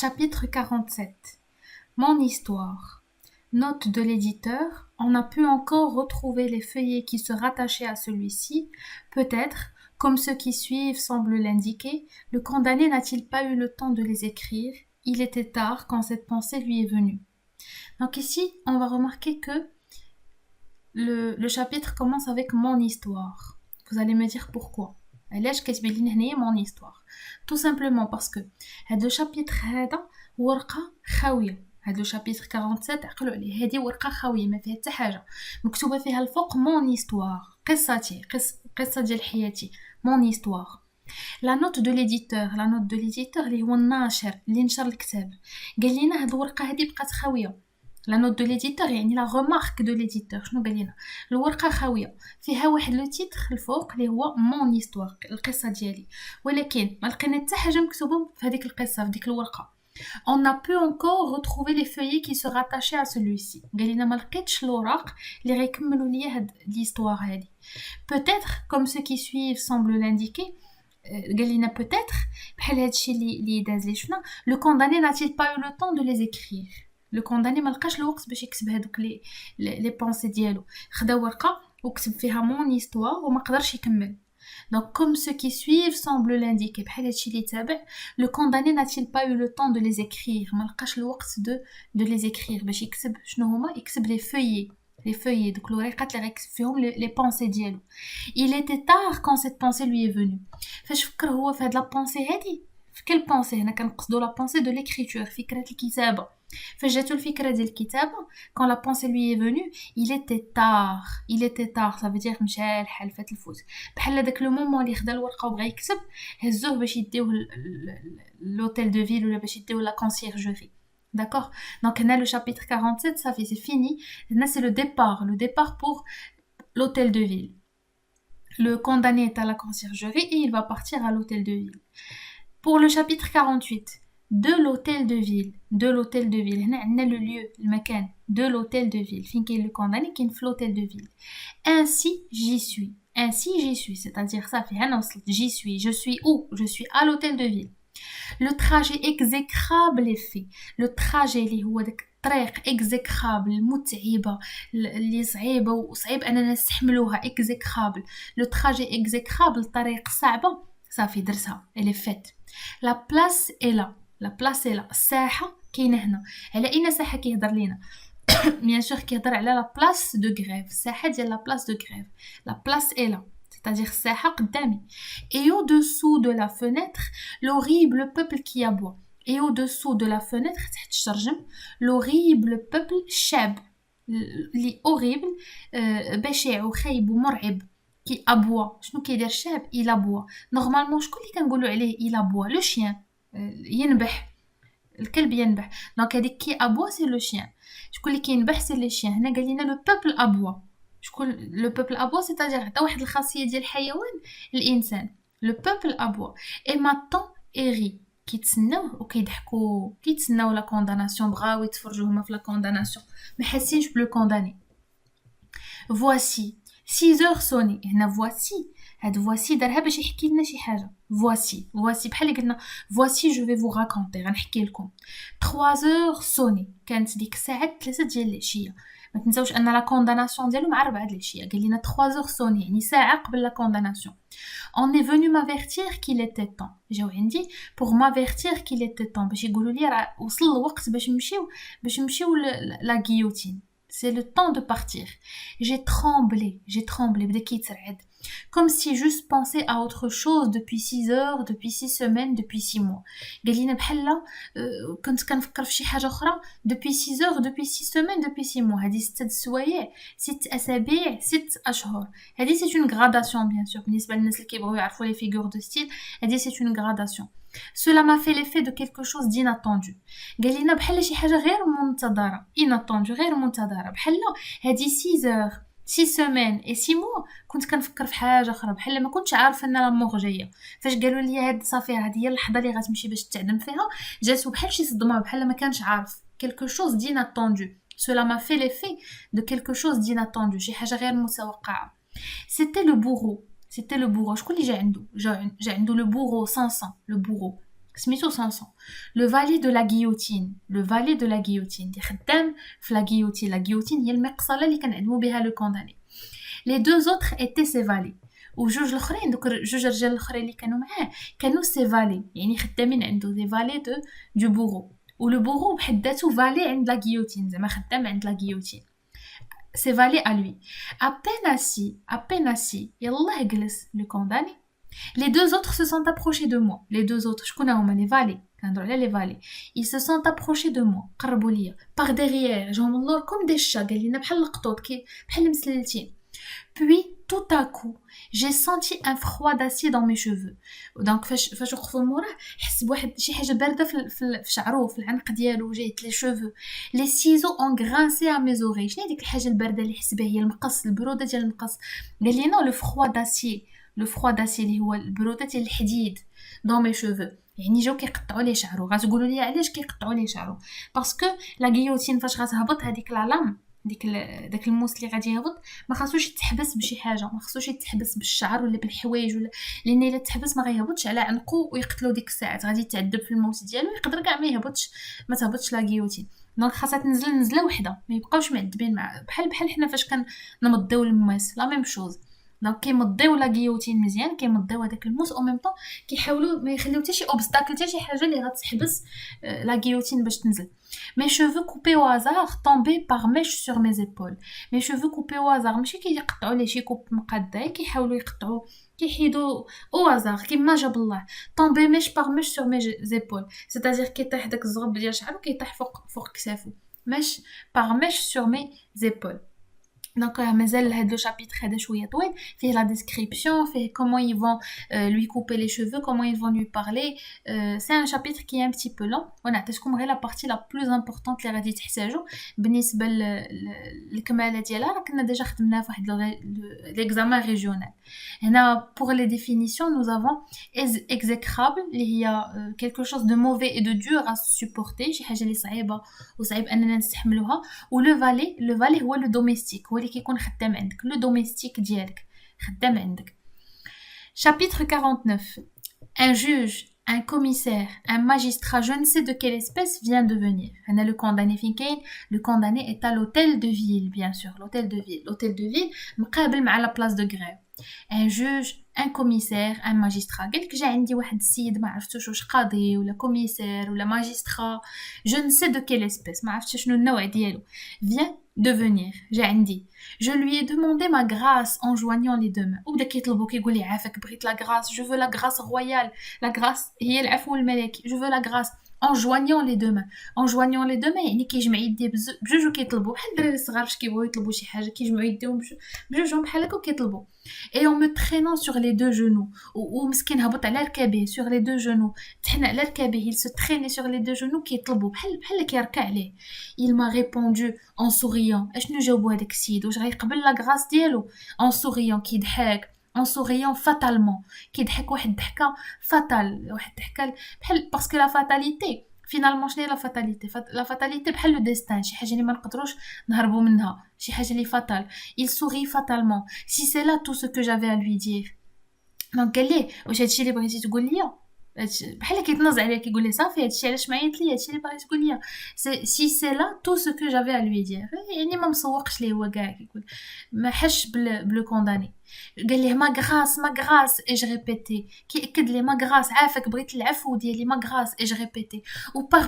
Chapitre 47. Mon histoire. Note de l'éditeur. On a pu encore retrouver les feuillets qui se rattachaient à celui-ci. Peut-être, comme ceux qui suivent semblent l'indiquer, le condamné n'a-t-il pas eu le temps de les écrire? Il était tard quand cette pensée lui est venue. Donc ici, on va remarquer que le chapitre commence avec mon histoire. Vous allez me dire pourquoi. علاش كاتبين لنا هنايا mon histoire. Tout simplement parce que هذا الشابيتر هذا ورقه خاويه. هذا لو شابيتر 47 عقلوا عليه، هذه ورقه خاويه ما فيها حتى حاجه، مكتوبه فيها الفوق mon histoire، قصتي، قصه ديال حياتي، mon histoire. لا نوت دو ليديتور، لا نوت دو ليديتور اللي هو الناشر اللي نشر الكتاب، قال لنا هاد الورقه هذه بقات خاويه. لا نوت دو ليديتور يعني لا ريمارك دو ليديتور. شنو قال لنا؟ الورقه خاويه فيها واحد لو تيتر الفوق اللي هو مون هيستوار، القصه ديالي، ولكن ما لقينا حتى حاجه مكتوبه في هذيك القصه في ديك الورقه. On a pu encore retrouver les feuillets qui se rattachaient à celui-ci. قال لنا ما لقيتش الوراق اللي غيكملوا ليا هاد ليستوار هذه. Peut-être, comme ceux qui suivent semblent l'indiquer, قال لنا peut-être بحال هادشي اللي داز لي شفنا. Le condamné n'a-t-il pas eu le temps de les écrire? لو كونداني ما لقاش الوقت باش يكتب هذوك لي بونسي ديالو، خدا ورقه وكتب فيها مون هيستوار وما قدرش يكمل. دونك كوم سو كي سويف سامبل لانديكي، بحال هادشي اللي تابع. لو كونداني ناتيل با يو لو طون دو لي زيكرير، ما لقاش الوقت دو لي زيكرير باش يكتب شنو هما، يكتب لي فeuillets دوك الوريقات اللي غيكتب فيهم لي بونسي ديالو. il était tard quand cette pensée lui est venue. فاش فكر هو في هاد لا بونسي هادي، في كل بونسي هنا كنقصدوا لا بونسي دو ليكريتور، فكره الكتابه. فجاتو الفكرة ديال الكتابة quand la pensée lui est venue. il était tard ça veut dire مشى الحال فات الفوت، بحال داك لو مومون اللي خدا الورقه وبغى يكتب، هزوه باش يديوه لوتيل دو فيل ولا باش يديوه لا كونسيرجوري. D'accord. Donc هنا le chapitre 47 ça fait c'est fini. Là c'est le départ pour l'hôtel de ville. Le condamné est à la conciergerie et il va partir à l'hôtel de ville. Pour le chapitre 48, de l'hôtel de ville. هنا عندنا le lieu المكان de l'hôtel de ville. فين كاين le condamné كاين في l'hôtel de ville. Ainsi j'y suis c'est-à-dire ça فيها انا وصلت. je suis où? Je suis à l'hôtel de ville. Le trajet exécrable est fait. Le trajet اللي هو داك الطريق exécrable متعبة اللي صعيبة وصعيب اننا نستحملوها exécrable. Le trajet exécrable الطريق صعبة صافي درتها elle est faite. La place est là. الساحة كاينة هنا. على أين ساحة كيهضر لينا؟ bien sûr كيهضر على la place de grève. الساحة ديال la place de grève. La place est là. c'est-à-dire الساحة قدامي. Et au-dessous de la fenêtre, l'horrible peuple qui aboie. Et au-dessous de la fenêtre تحت الشرجم l'horrible peuple الشعب اللي horrible بشع وخايب ومرعب كي aboie. شنو كيدير الشعب؟ il aboie. normalement شكون اللي كنقولوا عليه il aboie؟ le chien. ينبح الكلب ينبح. دونك هذيك كي ابوا سي لو شيان. شكون اللي كينبح سي لي شيان. هنا قال لنا لو بوبل ابوا. شكون لو بوبل ابوا؟ سيتاجير عطا واحد الخاصيه ديال الحيوان الانسان. لو بوبل ابوا اي ماتون ايري كيتسناوه وكيضحكوا كيتسناو لا كونداناسيون. بغاو يتفرجوا هما في لا كونداناسيون ما حاسينش بلو كونداني. فواسي 6 heures sonnées. هنا فواسي هاد فواسي دارها باش يحكي لنا شي حاجه. فواسي بحال اللي قلنا فواسي جو في فو راكونتي غنحكي لكم. 3 heures sonnées كانت ديك الساعه 3 ديال العشيه. ما تنساوش ان لا كونداناسيون ديالو مع 4 د العشيه. قال لنا 3 heures sonnées يعني ساعه قبل لا كونداناسيون. on est venu m'avertir qu'il était temps. جاو عندي pour m'avertir qu'il était temps باش يقولوا لي راه وصل الوقت باش نمشيو لا غيوتين. C'est le temps de partir. J'ai tremblé, بدا كيترعد. Comme si j'eusse pensé à autre chose depuis 6 heures, depuis 6 semaines, depuis 6 mois. قال لنا بحال كنت كنفكر في شي حاجه اخرى. depuis 6 heures, depuis 6 semaines, depuis 6 mois. هذه 6 سوايع، 6 اسابيع، 6 اشهر. هذه c'est une gradation bien sûr. بالنسبه للناس اللي كيبغيو يعرفوا les figures de style، هذه c'est une gradation. Cela m'a fait l'effet de quelque chose d'inattendu. قال لنا بحال شي حاجه غير منتظره. inattendu غير منتظره. بحال هذه 6 heures 6 semaines et 6 mois كنت كنفكر في حاجه اخرى. بحال ما كنتش عارفه ان لا مور جايه. فاش قالوا لي هاد صافي هذه هي اللحظه اللي غتمشي باش تعدم فيها، جاتو بحال شي صدمه، بحال ما كانش عارف. quelque chose d'inattendu. Cela m'a fait l'effet de quelque chose d'inattendu. شي حاجه غير متوقعه. C'était le bourreau. شكون اللي جا عنده؟ جا عنده le bourreau 500. le bourreau سميتو سانسون. لو فالي دو لا غيوتين، لو فالي دو لا غيوتين اللي خدام في لا غيوتين. لا غيوتين هي المقصله اللي كنعدمو بها لو كونداني. لي دو زوتر ايتي سي فالي، وجوج الاخرين دوك جوج رجال الاخرين اللي كانوا معاه كانوا سي فالي، يعني خدامين عنده دي فالي دو بورو. ولو بورو بحد ذاته فالي عند لا غيوتين، زعما خدام عند لا غيوتين. سي فالي ا لوي. à peine assis يلاه جلس لو كونداني. Les deux autres se sont approchés de moi. Les deux autres, je connais les valets. Les valets. Ils se sont approchés de moi. قربوا ليا. Par derrière. جاهم من اللور comme des chats. قال لنا بحال القطوط بحال مسللتين. Puis, tout à coup, j'ai senti un froid d'acier dans mes cheveux. Donc, فاش وقفوا موراه حس بواحد شي حاجه بارده في شعره في العنق ديالو جات لي شوفو. Les ciseaux ont grincé à mes oreilles. شنو ديك الحاجه البارده اللي حس بها؟ هي المقص، البروده ديال المقص. قال لنا le froid d'acier. لو فروا داسي اللي هو البروده ديال الحديد دون مي شوفو، يعني جاو كيقطعوا لي شعرو. غتقولوا لي علاش كيقطعوا لي شعرو؟ باسكو لا غيوتين فاش غتهبط هذيك لا لام، داك الموس اللي غادي يهبط ما خاصوش يتحبس بشي حاجه، ما خاصوش يتحبس بالشعر ولا بالحوايج ولا، لان الا تحبس ما غيهبطش على عنقو ويقتلو ديك الساعات، غادي يتعذب في الموت ديالو، يقدر كاع ما تهبطش لا غيوتين. دونك خاصها تنزل نزله وحده، ما يبقاوش معذبين مع بحال حنا فاش كنمضيو الماس لا ميم شوز. دونك كيمضيو لا غيوتين مزيان، كيمضيو هذاك الموس او ميم طون كيحاولوا ما يخليو حتى شي اوبستاكل، حتى شي حاجه اللي غتحبس لا غيوتين باش تنزل. Mes cheveux coupés au hasard tombaient par mèches sur mes épaules. Mes cheveux coupés au hasard ماشي كيقطعوا لي شي كوب مقاده، كيحاولوا يقطعوا كيحيدوا au hasard كيما جاب الله. tomber mèche par mèche sur mes épaules، c'est-à-dire كيطيح داك الزغب ديال شعرو كيطيح فوق كتافو. mèche par mèche sur mes épaules. Donc مازال هاد لو شابيتر هذا شويه طويل، فيه لا ديسكريبسيون، فيه comment ils vont lui couper les cheveux, comment ils vont lui parler. C'est un chapitre qui est un petit peu long. وانا عطيتكم غير la partie la plus importante اللي غادي تحتاجوا بالنسبه للكماله ديالها، راه كنا ديجا خدمناها في واحد l'examen régional. هنا pour les définitions nous avons exécrable اللي هي quelque chose de mauvais et de dur à supporter، شي حاجه اللي صعيبه وصعيب اننا نستحملوها. ولو فالي هو لو دوميستيك، هو اللي كيكون خدام عندك، لو دوميستيك ديالك خدام عندك. chapitre 49. Un juge, un commissaire, un magistrat, je ne sais de quelle espèce, vient de venir. Le condamné فين كاين؟ le condamné est à l'hôtel de ville, bien sûr, l'hôtel de ville. l'hôtel de ville مقابل مع la place de grève. un juge, un commissaire, un magistrat. قالك جا عندي واحد السيد ما عرفتوش واش قاضي ولا كوميسير ولا ماجسترا، je ne sais de quelle espèce، ما عرفتش شنو النوع ديالو. vient de venir، جا عندي. je lui ai demandé ma grâce en joignant les deux mains. وبدا كيطلبو كيقول لي عافاك بغيت la grâce، je veux la grâce royale. la grâce هي العفو الملكي، je veux la grâce en joignant les deux mains. en joignant les deux mains يعني كيجمع يديه بجوج وكيطلبوا بحال الدراري الصغار فاش كيبغيو يطلبوا شي حاجه كيجمعوا يديهم بجوجهم بحال هكا وكيطلبوا. et en me traînant sur les deux genoux. ومسكين هبط على ركابيه sur les deux genoux، تحنى على ركابيه. il se traînait sur les deux genoux كيطلبوا بحال كيركع عليه. il m'a répondu en souriant. اشنو جاوبو هذاك السيد؟ واش غيقبل لا غراس ديالو؟ en souriant كيضحك، en souriant fatalement كيضحك واحد الضحكه فاتال، واحد الضحكه بحال باسكو لا فاتاليتي فينالمون شنو هي لا فاتاليتي؟ لا فاتاليتي بحال لو ديستان، شي حاجه اللي ما نقدروش نهربوا منها، شي حاجه اللي فاتال. il sourit fatalement. si c'est là tout ce que j'avais à lui dire. دونك قال ليه واش هادشي اللي بغيتي تقول ليا؟ بحال كيتناز عليه كيقول لي صافي هادشي علاش معيط ليا، هادشي اللي باغي تقول ليا. سي سي لا تو سو كو جافي ا لوي دير، يعني ما مسوقش ليه هو كاع، كيقول ما حش بلو كونداني. قال ليه ما غراس اي جو ريبيتي، كيأكد ليه ما غراس، عافاك بغيت العفو ديالي ما غراس اي جو ريبيتي. و بار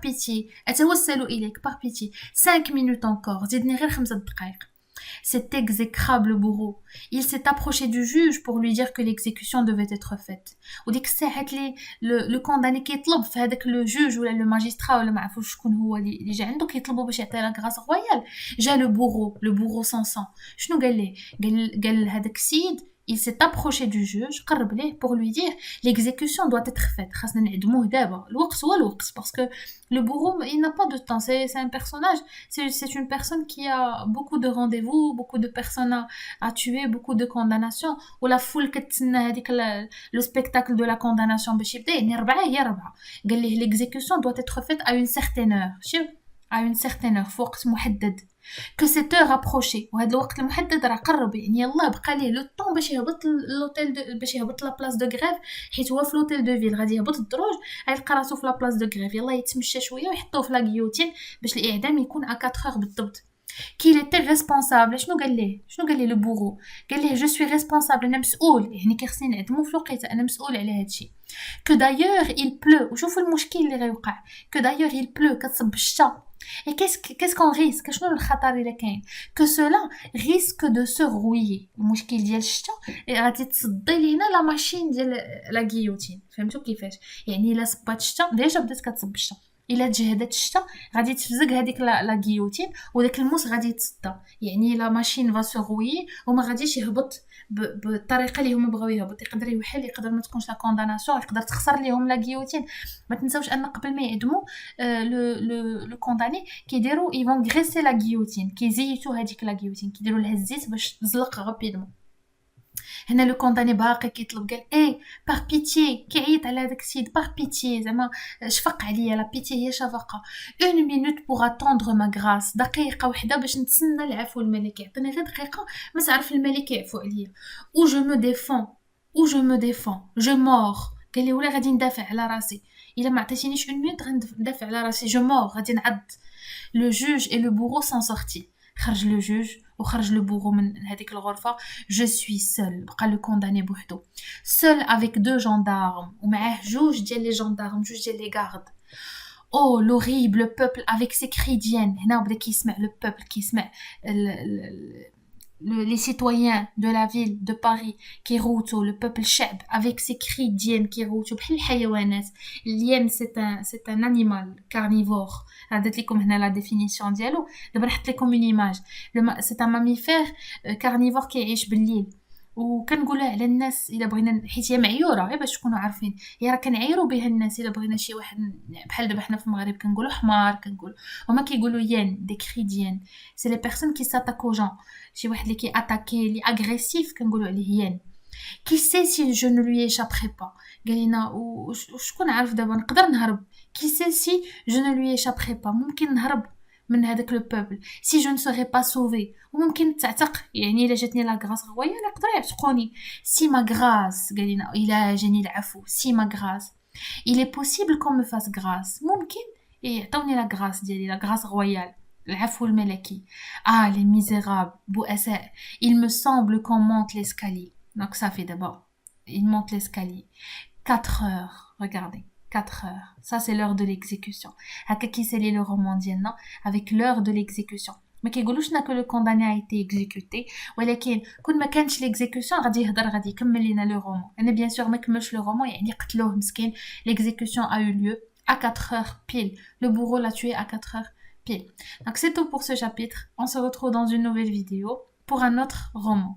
بيتي اتوسل اليك، بار بيتي 5 minutes encore، زيدني غير 5 دقائق. Cet exécrable bourreau, il s'est approché du juge pour lui dire que l'exécution devait être faite. وديك الساعات لي le condamné كيطلب في هذاك لو جوج ولا لو ماجسترا ولا ما عرفوش شكون هو اللي جا عنده كيطلبوا باش يعطي لا غراس رويال. جا لو بورو سانسون. شنو قال ليه؟ قال هذاك السيد il s'est approché du juge قرب ليه pour lui dire l'exécution doit être faite، خاصنا نعدموه دابا، الوقت هو الوقت. parce que le bourreau il n'a pas de temps، c'est un personnage، c'est une personne qui a beaucoup de rendez-vous، beaucoup de personnes à tuer، beaucoup de condamnations، ولا فول كتسنى هذيك le spectacle de la condamnation باش يبدا. يعني 4 هي 4. قال ليه l'exécution doit être faite à une certaine heure. شوف à une certaine heure في وقت محدد que cette heure approchée وهذا الوقت المحدد راه قرب يعني يلاه بقى ليه لو طون باش يهبط لوتيل باش يهبط لا بلاص دو غريف حيت هو في لوتيل دو فيل غادي يهبط الدروج غيلقى راسو في لا بلاص دو غريف يلاه يتمشى شويه ويحطوه في لا غيوتين باش الاعدام يكون 4 heures بالضبط qu'il était responsable شنو قال ليه لو بورو قال ليه je suis responsable انا مسؤول يعني كيخصني نعدمو في الوقيته انا مسؤول على هادشي que d'ailleurs il pleut وشوفوا المشكل اللي غيوقع que d'ailleurs il pleut كتصب الشتا et qu'est-ce qu'on risque شنو الخطر اللي كاين que cela risque de se rouiller المشكل ديال الشتا غادي تصدي لينا لا ماشين ديال لا غيوتين فهمتوا كيفاش يعني الا صبات الشتا ديجا بدات كتصب الشتا الا تجهدت الشتا غادي تفزق هذيك لا غيوتين وداك الموس غادي يتصدى يعني لا ماشين فا سو روي وما غاديش يهبط بالطريقه اللي هما بغاو يهبط يقدر يوحل يقدر ما تكونش لا كونداناسيون يقدر تخسر ليهم لا غيوتين ما تنساوش ان قبل ما يعدموا لو كونداني كيديروا ايفون غريسي لا غيوتين كيزيتوا هذيك لا غيوتين كيديروا لها الزيت باش تزلق غابيدمون هنا لو كونداني باقي كيطلب قال بار بيتي كيعيط على داك السيد بار بيتي زعما شفق عليا لا بيتي هي شفقه اون مينوت بوغ اتوندر ما غراس دقيقه وحده باش نتسنى العفو الملكي عطيني غير دقيقه ما تعرف الملك يعفو عليا او جو مو ديفون جو مور قال لي ولا غادي ندافع على راسي الا ما عطيتينيش اون مينوت غندافع على راسي جو مور غادي نعض لو جوج اي لو بورو سان سورتي خرج لو جوج وخرج لو بورو من هذيك الغرفه جو سوي سول بقى لو كونداني بوحدو سول افيك دو جاندارم ومعاه جوج ديال لي جاندارم جوج ديال لي غارد او لوريبل بوبل افيك سي كري ديان هنا بدا كيسمع لو بوبل كيسمع les citoyens de la ville de Paris كيروتو le peuple الشعب avec ses cris ديان كيروتو بحال الحيوانات اليم c'est un animal carnivore عدت لكم هنا لا ديفينيسيون ديالو دابا نحط لكم اون ايماج c'est un mammifère carnivore كيعيش بالليل وكنقولها على الناس الا بغينا حيت هي معيوره غير باش تكونوا عارفين هي راه كنعيروا بها الناس الا بغينا شي واحد بحال دابا حنا في المغرب كنقولوا حمار كنقول هما كيقولوا ين دي كري ديان سي لي بيرسون كي ساتاكو جون شي واحد اللي كي اتاكي لي اغريسيف كنقولوا عليه ين كي سي سي جو نو لوي échapperai با قال لنا وشكون عارف دابا نقدر نهرب كي سي سي جو نو لوي échapperai با ممكن نهرب من هذاك لو بوبل سي جو نسوري با سوفي وممكن تعتق يعني الا جاتني لا غراس غويه يقدروا يعتقوني سي ما غراس قال لنا الا جاني العفو سي ما غراس il est possible qu'on me fasse grâce ممكن يعطوني لا غراس ديالي لا غراس غويال العفو الملكي les misérables بؤساء il me semble qu'on monte l'escalier donc ça fait d'abord il monte l'escalier 4 heures regardez 4 heures ça c'est l'heure de l'exécution هكا كيسالي le roman ديالنا avec l'heure de l'exécution ما كيقولوش نا que le condamné a été exécuté ولكن كون ما كانش l'exécution غادي يهضر غادي يكمل لينا لو رومان انا بيان سور ما كملش لو رومان يعني قتلوه مسكين l'exécution a eu lieu à 4 heures pile le bourreau l'a tué à 4 heures pile donc c'est tout pour ce chapitre on se retrouve dans une nouvelle vidéo pour un autre roman